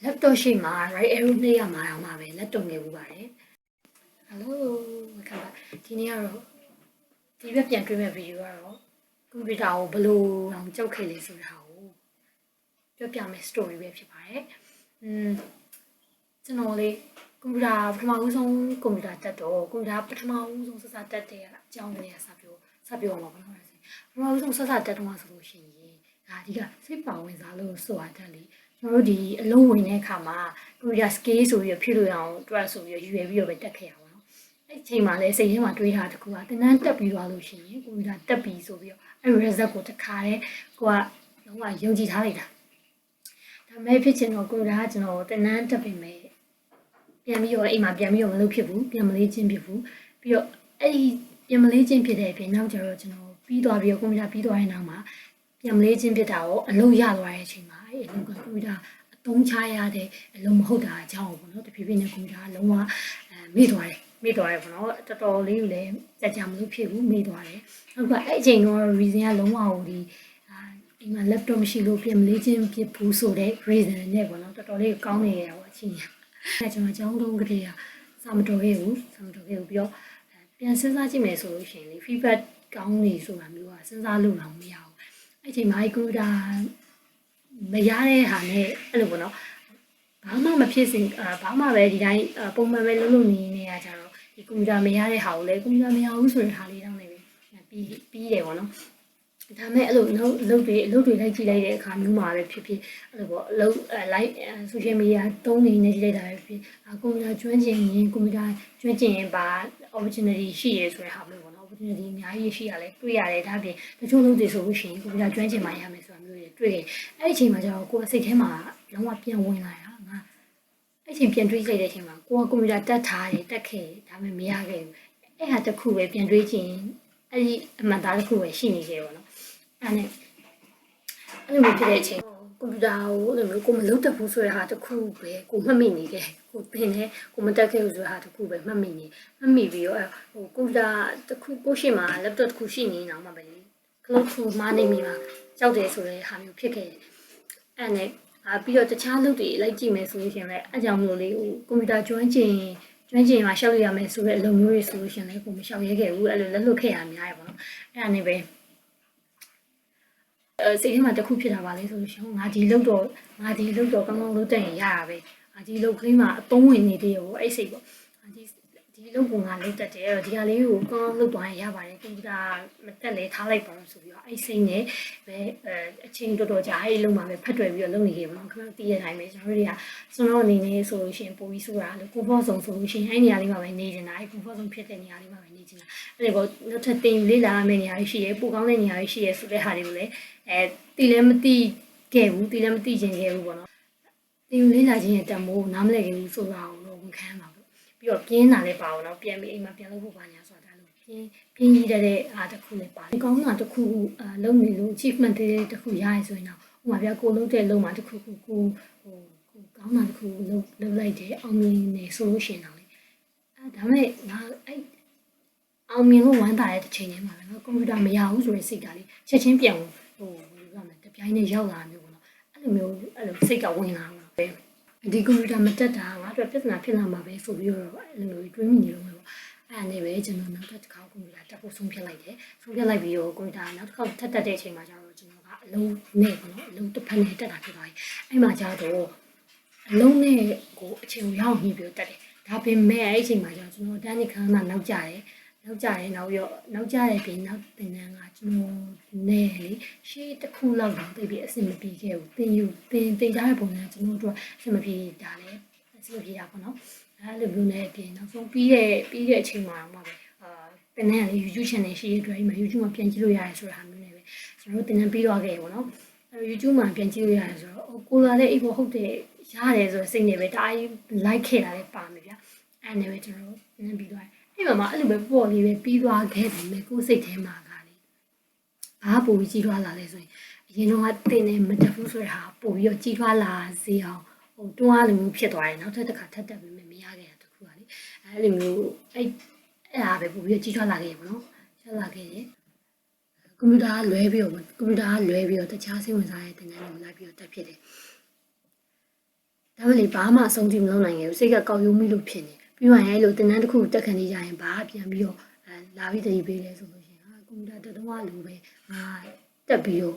laptop ရှိမှာ right arrow နှိပ်ရမှာတော့မှာပဲလက်တုံငယ်ဘူးပါတယ် Hello ခါဒီနေ့ကတော့ဒီဘက်ပြန်တွေ့မဲ့ဗီဒီယိုကတော့ကွန်ပျူတာကိုဘယ်လိုအောင်ကြောက်ခဲ့လဲဆိုတာကိုပြောပြမယ် story ပဲဖြစ်ပါတယ်ကျွန်တော်လေးကွန်ပျူတာပထမဦးဆုံးကွန်ပျူတာတက်တော့ကွန်ပျူတာပထမဦးဆုံးစစတက်တဲ့အကြောင်းလေးစပြောမှာပေါ့နော်ပထမဦးဆုံးစစတက်တော့ဆိုလို့ရှိရင်ဒါအဓိကစိတ်ပါဝင်စားလို့ဆိုတာတက်လေကျွန်တော်တို့ဒီအလုံးဝင်တဲ့အခါမှာကွန်ပျူတာ scale ဆိုပြီးဖြစ်လို့ရအောင်တွက်ဆိုပြီးရွေပြီးတော့ပဲတက်ခဲ့ရပါတော့အဲ့ဒီချိန်မှာလည်းစိတ်ထဲမှာတွေးထားတခုကတင်တန်းတက်ပြီးသွားလို့ရှိရင်ကွန်ပျူတာတက်ပြီးဆိုပြီးတော့အဲ့ result ကိုတခါတည်းကိုကလုံးဝယုံကြည်ထားလိုက်တာဒါမဲ့ဖြစ်ချင်တော့ကွန်ပျူတာကကျွန်တော်တင်တန်းတက်ပြီးမယ်ပြန်ပြီးတော့အိမ်မှာပြန်ပြီးတော့မလုပ်ဖြစ်ဘူးပြန်မလေးချင်းဖြစ်ဘူးပြီးတော့အဲ့ဒီပြန်မလေးချင်းဖြစ်တဲ့အပြင်နောက်ကျတော့ကျွန်တော်ပြီးသွားပြီးတော့ကွန်ပျူတာပြီးသွားတဲ့နောက်မှာပြန်မလေးချင်းဖြစ်တာကိုအလုပ်ရသွားတဲ့အချိန်မှာအဲ့အလုပ်ကကွန်ပျူတာအသုံးချရတဲ့အလုပ်မဟုတ်တာအကြောင်းပေါ့နော်တဖြည်းဖြည်းနဲ့ကွန်ပျူတာလုံးဝမေ့သွားတယ်ပေါ့နော်တော်တော်လေးကိုလည်းကြာမလို့ဖြစ်ဘူးမေ့သွားတယ်နောက်ကအဲ့အချိန်တော့ reason ကလုံးဝဟိုဒီအိမ်မှာ laptop မရှိလို့ပြန်မလေးချင်းဖြစ်ဘူးဆိုတဲ့ reason နဲ့ပေါ့နော်တော်တော်လေးကောင်းနေရပါအချင်းအဲ့ကျွန်တော်အကြောင်းလုံးကလေးကစာမတော်ခဲ့ဘူးပြီးတော့ပြန်စဉ်းစားကြည့်မယ်ဆိုလို့ရှိရင်လေ feedback ကောင်းနေဆိုတာမျိုးကစဉ်းစားလို့တော့မရဘူးအဲ့ချိန်မှာကွန်ပျူတာမရတဲ့ဟာနဲ့အဲ့လိုပေါ့နော်ဘာမှမဖြစ်စဉ်ဘာမှပဲဒီတိုင်းပုံမှန်ပဲလုပ်နေနေရကြတော့ဒီကွန်ပျူတာမရတဲ့ဟာကိုလည်းကွန်ပျူတာမရဘူးဆိုတဲ့ဟာလေးတောင်းနေပြီပြီးတယ်ပေါ့နော်ဒါမဲ့အဲ့လိုအလုပ်တွေလိုက်ကြည့်လိုက်တဲ့အခါမျိုးမှာပဲဖြစ်အဲ့လိုပေါ့အလုပ် like social media သုံးနေကြည့်လိုက်တာပဲဖြစ်ကွန်ပျူတာကျွမ်းကျင်ရင်ဘာ opportunity ရှိရဲဆိုတဲ့ဟာမျိုးပေါ့နော် opportunity အများကြီးရှိရလဲတွေ့ရတယ်ဒါပြင်တချို့လုပ်တွေဆိုလို့ရှိရင်ကွန်ပျူတာကျွမ်းကျင်မှရမယ်ဆိုတာမျိုးတွေတွေ့တယ်အဲ့ဒီအချိန်မှာကျတော့ကိုယ်စိတ်ထဲမှာလုံးဝပြန်ဝင်လာတာငါအဲ့ချိန်ပြန်တွေးကြည့်တဲ့အချိန်မှာကိုကကွန်ပျူတာတက်ထားတယ်တက်ခဲ့ဒါပေမဲ့မရခဲ့ဘူးအဲ့ဟာတစ်ခုပဲပြန်တွေးကြည့်ရင်အဲ့ဒီအမှန်တရားတစ်ခုပဲရှိနေခဲ့ပေါ့နော်အဲ့နဲ့အဲ့လိုဖြစ်တဲ့အချိန်ကွန်ပျူတာကိုအဲ့လိုမျိုးကိုမလုပ်တတ်ဘူးဆိုတဲ့ဟာတစ်ခုပဲကိုမှတ်မိနေခဲ့ကိုသင်တယ်ကိုမတက်ခဲ့ဘူးဆိုတဲ့ဟာတစ်ခုပဲမှတ်မိပြီးတော့ဟိုကွန်ပျူတာတစ်ခုကိုရှိမှာ laptop တစ်ခုရှိနေအောင်မှာပဲ cloud ခုမှာနေမိမှာကြောက်တယ်ဆိုတဲ့ဟာမျိုးဖြစ်ခဲ့တယ်အဲ့နဲ့ပြီးတော့တခြားလုပ်တွေလိုက်ကြည့်မယ်ဆိုလို့ရှိရင်လည်းအကြောင်းမျိုးလေးဟိုကွန်ပျူတာကျွမ်းကျင်မှာရှောက်ရမယ်ဆိုတဲ့အလုပ်မျိုးတွေဆိုလို့ရှိရင်လည်းကိုမရှောက်ရဲခဲ့ဘူးအဲ့လိုလက်လွတ်ခဲ့ရများရပါတော့အဲ့ဒါနဲ့ပဲစိတ်ထဲမှာတစ်ခုဖြစ်တာပါလေဆိုလို့ရှိရင်ငါဒီလုပ်တော့ကောင်းကောင်းလုပ်တတ်ရင်ရတာပဲဒီလုပ်ကလေးမှာအသုံးဝင်နေသေးရောအဲ့စိတ်ပေါ့ဒီလုပ်ကိုငါလုပ်တတ်တယ်အဲ့တော့ဒီဟာလေးကိုကောင်းကောင်းလုပ်သွားရင်ရပါတယ်ကွန်ပျူတာမတက်လဲထားလိုက်ပါလို့ဆိုပြီးတော့အဲ့စိတ်နဲ့ပဲအချိန်တော်တော်ကြာအဲ့လုပ်မှာပဲဖတ်တွေ့ပြီးတော့လုပ်နေခဲ့ပါတော့ခင်ဗျာသိရတိုင်းပဲကျွန်တော်တို့တွေကကျွန်တော်အနေနဲ့ဆိုလို့ရှိရင်ပို့ပြီးဆိုတာလို့ကိုဖို့ဆုံးဆိုလို့ရှိရင်အဲ့နေရာလေးမှာပဲနေနေတာအဲ့ကိုဖို့ဆုံးဖြစ်တဲ့နေရာလေးမှာပဲနေနေတာအဲ့ဒါပေါ့နောက်ထပ်တင်လေးလာမယ့်နေရာရှိရဲပို့ကောင်းတဲ့နေရာရှိရဲဆိုတဲ့ဟာတွေကိုလည်းတီလည်းမတီခဲ့ဘူးတီလည်းမတီချင်ခဲ့ဘူးပေါ့နော်တင်လေးလာခြင်းရဲ့တမိုးနားမလည်ခဲ့ဘူးဆိုတာကိုတော့ဝန်ခံပါဘူးပြီးတော့ပြင်းတာလည်းပါအောင်နော်ပြန်ပြီးအိမ်မှာပြန်လုပ်ဖို့ပါညာဆိုတာဒါလို့ပြင်းကြီးတဲ့အားတစ်ခုလည်းပါတယ်ကောင်းတာတစ်ခုလုပ်နေလို့ achievement တွေတစ်ခုရရဆိုရင်တော့ဟိုမှာပြကိုလုပ်တဲ့လုပ်မှာတစ်ခုကိုကောင်းတာတစ်ခုလုပ်လိုက်တယ်အောင်မြင်နေဆိုလို့ရှိရင်တော့လေဒါမဲ့ငါအဲ့အောင်မြင်လို့ဝမ်းသာတဲ့တစ်ချိန်တည်းမှာပဲနော်ကွန်ပျူတာမရဘူးဆိုတဲ့စိတ်ကလေချက်ချင်းပြန်ဟိုပြောရမယ်တပြိုင်တည်းရောက်လာမျိုးပေါ့နော်အဲ့လိုစိတ်ကဝင်လာတော့ပဲဒီကွန်ပျူတာမတက်တာငါတို့ပြဿနာဖြစ်လာမှာပဲဆိုပြီးတော့အဲ့လိုမျိုးတွေးမိနေလို့ပဲပေါ့အဲ့ဒါနဲ့ပဲကျွန်တော်နောက်တစ်ခါကွန်ပျူတာတက်ဖို့ဆုံးဖြတ်လိုက်တယ်ဆုံးဖြတ်လိုက်ပြီးတော့ကွန်ပျူတာနောက်တစ်ခါထပ်တက်တဲ့အချိန်မှာကျတော့ကျွန်တော်ကအလုံးနဲ့ပေါ့နော်အလုံးတစ်ဖက်နဲ့တက်တာဖြစ်သွားပြီအဲ့မှာကျတော့အလုံးနဲ့ကိုအချိန်ကိုရောက်ပြီးတော့တက်တယ်ဒါပေမဲ့အဲ့အချိန်မှာကျတော့ကျွန်တော်တန်းနေခန်းမှာနောက်ကျတယ်နောက်ကျတယ်ပြင်နောက်သင်တန်းကကျွန်တော်နဲ့လေရှေ့တစ်ခုလောက်တော့သိပြီးအဆင်မပြေခဲ့ဘူးတင်ကြတဲ့ပုံစံကျွန်တော်တို့အဆင်မပြေတာလေအဆင်မပြေတာပေါ့နော်အဲ့လိုမျိုးနဲ့ပြင်နောက်ဆုံးပြီးတဲ့အချိန်မှာတော့ပဲသင်တန်းကလေ YouTube channel ရှိတဲ့အတွက်ဒီမှာ YouTube မှာပြန်ကြည့်လို့ရတယ်ဆိုတာမျိုးနဲ့ပဲကျွန်တော်တို့သင်တန်းပြီးသွားခဲ့ပေါ့နော်အဲ့ YouTube မှာပြန်ကြည့်လို့ရတယ်ဆိုတော့ကိုလာတဲ့အိတ်ဖို့ဟုတ်တယ်ရတယ်ဆိုတော့စိတ်နေပဲတအားကြီး like ခဲ့တာလည်းပါမယ်ဗျအဲ့နဲ့ပဲကျွန်တော်တို့သင်တန်းပြီးသွားတယ်အဲ့မှာအဲ့လိုပဲပေါ့လေးပဲပြီးသွားခဲ့ပြီမဲ့ကိုယ်စိတ်ထဲမှာကလေဘာပိုပြီးကြီးထွားလာလဲဆိုရင်အရင်တော့တင်နေမတက်ဘူးဆိုတဲ့ဟာပိုပြီးတော့ကြီးထွားလာစေအောင်ဟိုတွန်းအားလိုမျိုးဖြစ်သွားတယ်နောက်တစ်ခါထပ်တက်ပြီးမရခဲ့တာတခုကလေအဲ့လိုမျိုးအဲ့ဒါပဲပိုပြီးတော့ကြီးထွားလာခဲ့ပေါ့နော်ဆက်လာခဲ့တယ်ကွန်ပျူတာလွဲပြီးတော့တခြားစိတ်ဝင်စားတဲ့တင်တန်းတွေလိုက်ပြီးတော့တက်ဖြစ်တယ် ဒါမှလည်းဘာမှအဆုံးထိမလုပ်နိုင်ခဲ့ဘူးစိတ်ကကောက်ရုံးမိလို့ဖြစ်နေပြီးမှအဲ့လိုတင်တန်းတစ်ခုတက်ခံနေကြရင်ဘာပြန်ပြီးတော့လာပြီးတည်ပေးလဲဆိုလို့ရှိရင်ကွန်ပျူတာတက်တော့လိုပဲငါတက်ပြီးတော့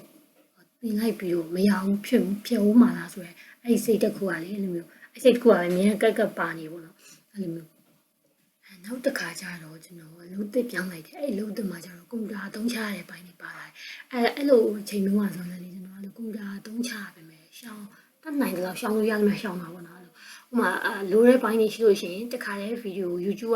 တင်လိုက်ပြီးတော့မရဘူးဖြစ်ဦးမှာလားဆိုရဲအဲ့ဒီစိတ်တစ်ခုကလေအဲ့လိုမျိုးအဲ့စိတ်တစ်ခုကပဲအများကက်ကပါနေပေါ့နော်အဲ့လိုမျိုးနောက်တစ်ခါကျတော့ကျွန်တော်အလုပ်တက်ပြောင်းလိုက်တယ်အဲ့လုပ်တက်မှာကျတော့ကွန်ပျူတာအသုံးချရတဲ့ဘိုင်းတွေပါလာတယ်အဲ့လိုအချိန်မျိုးကဆိုတော့လေကျွန်တော်ကကွန်ပျူတာအသုံးချရပါမယ်ရှောင်းတတ်နိုင်တယ်လို့ရှောင်းလို့ရတယ်မရှောင်းတာပေါ့နော်ဥမာလိုတဲ့ဘိုင်းတွေရှိလို့ရှိရင်တခါလေဗီဒီယို YouTube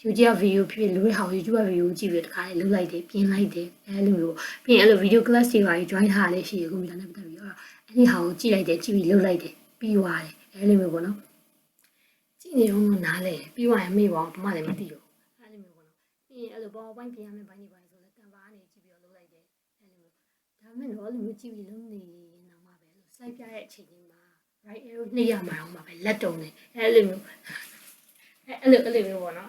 ဗီဒီယိုဖြစ်လိုတဲ့ဟာ YouTube ဗီဒီယိုကြည့်ပြီးတခါလေလုပ်လိုက်တယ်ပြင်လိုက်တယ်အဲ့လိုမျိုးပြီးရင်အဲ့လိုဗီဒီယို class တွေပါ join ထားရလေရှိရကွန်ပျူတာနဲ့ပတ်သက်ပြီးတော့အဲ့ဒီဟာကိုကြည့်လိုက်တယ်ကြည့်ပြီးလုပ်လိုက်တယ်ပြီးသွားတယ်အဲ့လိုမျိုးပေါ့နော်ကြည့်နေတော့နားလဲပြီးသွားရင်မေ့ပါဘာမှလည်းမသိတော့အဲ့လိုမျိုးပေါ့နော်ပြီးရင်အဲ့လိုပေါ်ပိုင်းပြင်ရမယ့်ဘိုင်းတွေပါဆိုလဲကန်ပါကနေကြည့်ပြီးတော့လုပ်လိုက်တယ်အဲ့လိုမျိုးဒါမှမဟုတ်အဲ့လိုမျိုးကြည့်ပြီးလုပ်နေရင်တော့မှပဲလို့စိုက်ပြတဲ့အချိန်ကြီးမှာ right arrow နှိပ်ရမှာတော့မှပဲလက်တုံနေအဲ့လိုမျိုးအဲ့လိုမျိုးပေါ့နော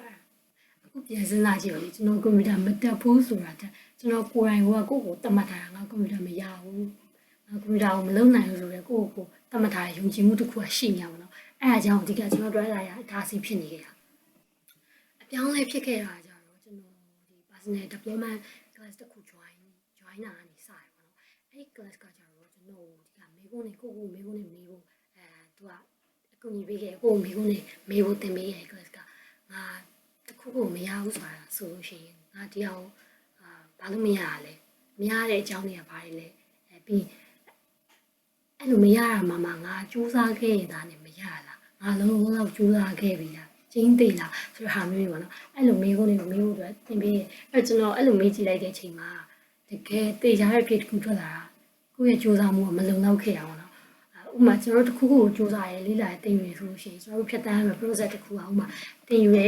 ်အခုပြန်စဉ်းစားကြည့်တော့လေကျွန်တော်ကွန်ပျူတာမတက်ဘူးဆိုတာကျွန်တော်ကိုယ်တိုင်ကကိုယ့်ကိုတတ်မှတ်ထားတာငါကွန်ပျူတာမရဘူးငါကွန်ပျူတာကိုမလုပ်နိုင်ဘူးဆိုတော့ကိုယ့်ကိုတတ်မှတ်ထားတဲ့ယုံကြည်မှုတစ်ခုကရှိနေရပါတော့အဲ့ဒါကြောင့်အဓိကကျွန်တော်တွေ့ရတာအဒါစီဖြစ်နေခဲ့တာအပြောင်းလဲဖြစ်ခဲ့တာကြတော့ကျွန်တော်ဒီ personal development class တစ်ခု join တာကနေစရပါတော့အဲ့ class ကကြတော့ကျွန်တော်ဒီကမေးခွန်းတွေကိုမေးခွန်းနေမေးဖို့သူကအကူအညီပေးခဲ့ကိုမေးခွန်းနေမေးဖို့တင်ပေးခဲ့ class ကငါတခုခုမရဘူးဆိုတာဆိုလို့ရှိရင်ငါတရားဘာလို့မရလဲမရတဲ့အကြောင်းတွေကဘာတွေလဲပြီးအဲ့လိုမရတာမှငါစူးစမ်းခဲ့ရင်ဒါနဲ့မရလားငါလုံးလုံးလောက်စူးစမ်းခဲ့ပြီလားကျင်းသေးလားဆိုတဲ့ဟာမျိုးတွေပေါ့နော်အဲ့လိုမေးခွန်းတွေကိုမေးဖို့အတွက်သင်ပေးအဲ့ကျွန်တော်အဲ့လိုမေးကြည့်လိုက်တဲ့အချိန်မှာတကယ်တေချာတဲ့ဖြစ်တစ်ခုထွက်လာတာကိုယ့်ရဲ့စူးစမ်းမှုကမလုံလောက်ခဲ့တာပေါ့နော်ဥပမာကျွန်တော်တို့တစ်ခုခုကိုစူးစမ်းရဲလေ့လာတင်ယူရဆိုလို့ရှိရင်ကျွန်တော်တို့ဖြတ်တန်းရမယ့် process တစ်ခုကဥပမာတင်ယူရ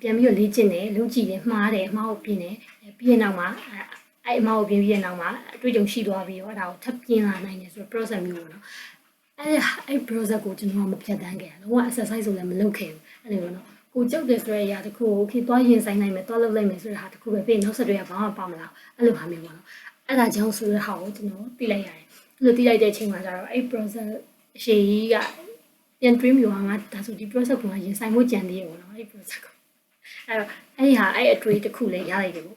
ဲပြန်ပြီးတော့လေ့ကျင့်တယ်လုပ်ကြည့်တယ်မှားတယ်အမှားကိုပြင်တယ်ပြီးရင်နောက်မှာအဲ့အမှားကိုပြင်ပြီးရင်နောက်မှာအတွေ့အကြုံရှိသွားပြီးတော့အဲ့ဒါကိုထပ်ပြင်လာနိုင်တယ်ဆိုတော့ process မျိုးပေါ့နော်အဲ့ process ကိုကျွန်တော်ကမဖြတ်တန်းခဲ့ဘူးလုံးဝ exercise ဆိုလည်းမလုပ်ခဲ့ဘူးအဲ့လိုပေါ့နော်ကိုကြောက်တယ်ဆိုတဲ့အရာတစ်ခုကိုခေသွားရင်ဆိုင်နိုင်မယ်သွားလုပ်လိုက်မယ်ဆိုတဲ့ဟာတစ်ခုပဲပြီးရင်နောက်ဆက်တွဲကဘာမှပါမလားအဲ့လိုဟာမျိုးပေါ့နော်အဲ့ဒါကြောင့်ဆိုတဲ့ဟာကိုကျွန်တော်သိလိုက်ရတယ်အဲ့လိုသိလိုက်တဲ့အချိန်မှာကျတော့အဲ့ process အရှိကြီးကပြန် dream မျိုးကငါဒါဆိုဒီ process ကိုရင်ဆိုင်မှုကြံသေးရပေါ့နော်အဲ့ process ကိုအဲ့တော့အဲ့အတွေ့တစ်ခုလည်းရလိုက်တယ်ပေါ့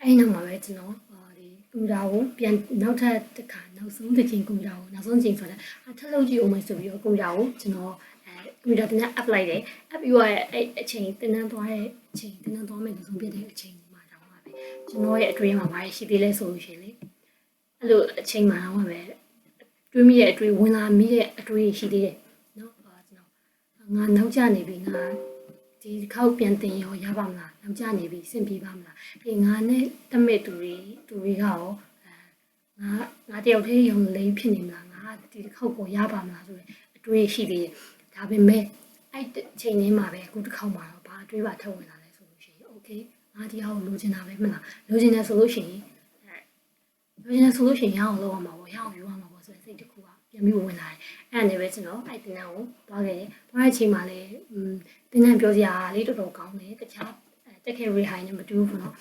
အဲ့နောက်မှာပဲကျွန်တော်ဒီကွန်ပျူတာကိုပြန်နောက်ထပ်တစ်ခါနောက်ဆုံးတစ်ချိန်ကွန်ပျူတာကိုနောက်ဆုံးချိန်ဆိုတော့ထပ်လုပ်ကြည့်အောင်မယ်ဆိုပြီးတော့ကွန်ပျူတာကိုကျွန်တော်ကွန်ပျူတာတင် app လိုက်တယ် app ပြီးတော့အဲ့အချိန်တင်တန်းသွားတဲ့အချိန်တင်တန်းသွားမယ်လို့ဆုံးဖြတ်တဲ့အချိန်မှာတောင်မှပဲကျွန်တော်ရဲ့အတွင်းမှာဘာရှိသေးလဲဆိုလို့ရှိရင်လေအဲ့လိုအချိန်မှာတော့ပဲတွေးမိတဲ့အတွေ့ဝင်လာမိတဲ့အတွေ့ရှိသေးတယ်နော်ကျွန်တော်ငါနောက်ကျနေပြီငါဒီခောက်ပြန်တင်ရောရပါမလားနောက်ကျနေပြီစင်ပြေပါမလားပြီးငါနဲ့တမက်သူတွေကရောငါတယောက်တည်းရုံလေးဖြစ်နေမလားငါဒီခောက်ကိုရပါမလားဆိုတဲ့အတွေ့ရှိသေးတယ်ဒါပေမဲ့အဲ့ချိန်လေးမှာပဲအခုတစ်ခေါက်မှာတော့ဘာအတွေးပါထပ်ဝင်လာလဲဆိုလို့ရှိရင် okay ငါဒီဟာကိုလိုချင်တာပဲမလားလိုချင်တယ်ဆိုလို့ရှိရင်ရအောင်လုပ်ရမှာပေါ့ရအောင်ယူရမှာပေါ့ဆိုတဲ့စိတ်တစ်ခုကပြန်ပြီးဝင်လာတယ်အဲ့ဒါနဲ့ပဲကျွန်တော်အဲ့တင်တန်းကိုသွားခဲ့တယ်သွားတဲ့အချိန်မှာလည်းတင်တန်းပြောစရာလေးတော်တော်ကောင်းတယ်တခြားတက်ခဲ့ရီဟိုင်းနဲ့မတူဘူးပေါ့နော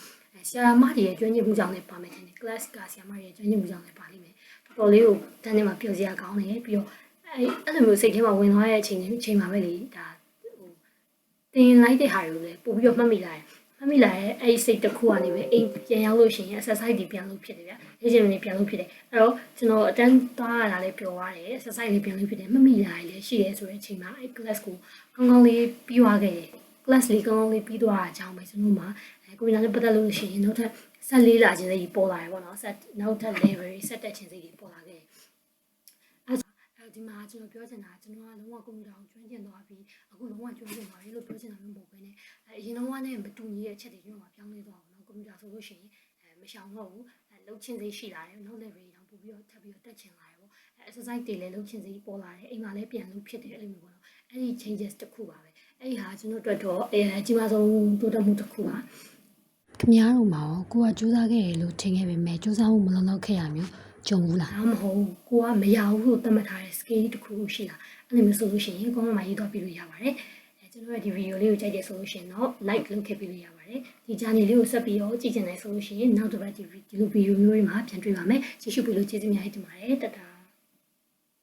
်ဆရာမတွေရဲ့ကျွမ်းကျင်မှုကြောင့်လည်းပါမယ်တဲ့ class ကဆရာမတွေရဲ့ကျွမ်းကျင်မှုကြောင့်လည်းပါလိမ့်မယ်တော်တော်လေးကိုတန်းထဲမှာပြောစရာကောင်းတယ်ပြီးတော့အဲ့လိုမျိုးစိတ်ထဲမှာဝင်သွားတဲ့အချိန်မှာပဲလေဒါတင်လိုက်တဲ့ဟာတွေကိုလည်းပို့ပြီးတော့မှတ်မိလာတယ်အဲ့စိတ်တစ်ခုကနေပဲအိမ်ပြန်ရောက်လို့ရှိရင် exercise တွေပြန်လုပ်ဖြစ်တယ်ဗျာလေ့ကျင့်နေပြန်လုပ်ဖြစ်တယ်အဲ့တော့ကျွန်တော်အတန်းသွားရတာလည်းပျော်သွားတယ် exercise တွေပြန်လုပ်ဖြစ်တယ်မှတ်မိလာတယ်လည်းရှိတယ်ဆိုတဲ့အချိန်မှာအဲ့ class ကိုကောင်းကောင်းလေးပြီးသွားခဲ့တယ် class လေးကောင်းကောင်းလေးပြီးသွားတာကြောင့်ပဲကျွန်တော်မှာကွန်ပျူတာနဲ့ပတ်သက်လို့ရှိရင်နောက်ထပ်ဆက်လေးလာခြင်းစိတ်ပေါ်လာတယ်ပေါ့နော်နောက်ထပ် level ဆက်တက်ခြင်းစိတ်တွေပေါ်လာခဲ့တယ်ဒီမှာကျွန်တော်ပြောချင်တာကျွန်တော်ကလုံးဝကွန်ပျူတာကိုကျွမ်းကျင်သွားပြီးအခုလုံးဝကျွမ်းကျင်သွားပြီလို့ပြောချင်တာမျိုးမဟုတ်ဘဲနဲ့အရင်တော့နဲ့မတူညီတဲ့အချက်တွေကျွန်တော်ပြောင်းလဲသွားအောင်နော်ကွန်ပျူတာဆိုလို့ရှိရင်မရှောင်တော့ဘူးလှုပ်ချင်းစိတ်ရှိလာတယ်နောက် level တောင်ပို့ပြီးတော့ထပ်ပြီးတော့တက်ချင်လာတယ်ပေါ့exercise တွေလည်းလှုပ်ချင်းစိတ်ပေါ်လာတယ်အိမ်မှာလည်းပြန်လုပ်ဖြစ်တယ်အဲ့လိုမျိုးပေါ့နော်အဲ့ဒီ changes တစ်ခုပါပဲအဲ့ဒီဟာကျွန်တော်တို့တော့အကြီးမားဆုံးတိုးတက်မှုတစ်ခုပါခင်ဗျားတို့မှာရောကိုကစူးစမ်းခဲ့ရလို့ထင်ခဲ့ပေမဲ့စူးစမ်းမှုမလုံလောက်ခဲ့ရမျိုးကြုံဘူးလားမဟုတ်ကိုကမရဘူးလို့သတ်မှတ်ထားတဲ့ scale တစ်ခုရှိတာအဲ့လိုမျိုးဆိုလို့ရှိရင်ကောင်းမှရေးတော့ပြလို့ရပါတယ်ကျွန်တော်ရဲ့ဒီဗီဒီယိုလေးကိုကြိုက်တယ်ဆိုလို့ရှိရင်တော့ like လုပ်ခဲ့ပေးလို့ရပါတယ်ဒီ channel လေးကိုဆက်ပြီးတော့ကြည့်ချင်တယ်ဆိုလို့ရှိရင်နောက်တစ်ပတ်ဒီလိုဗီဒီယိုမျိုးတွေမှာပြန်တွေ့ပါမယ်ကြည့်ရှုပေးလို့ကျေးဇူးများတင်ပါတယ်တတာ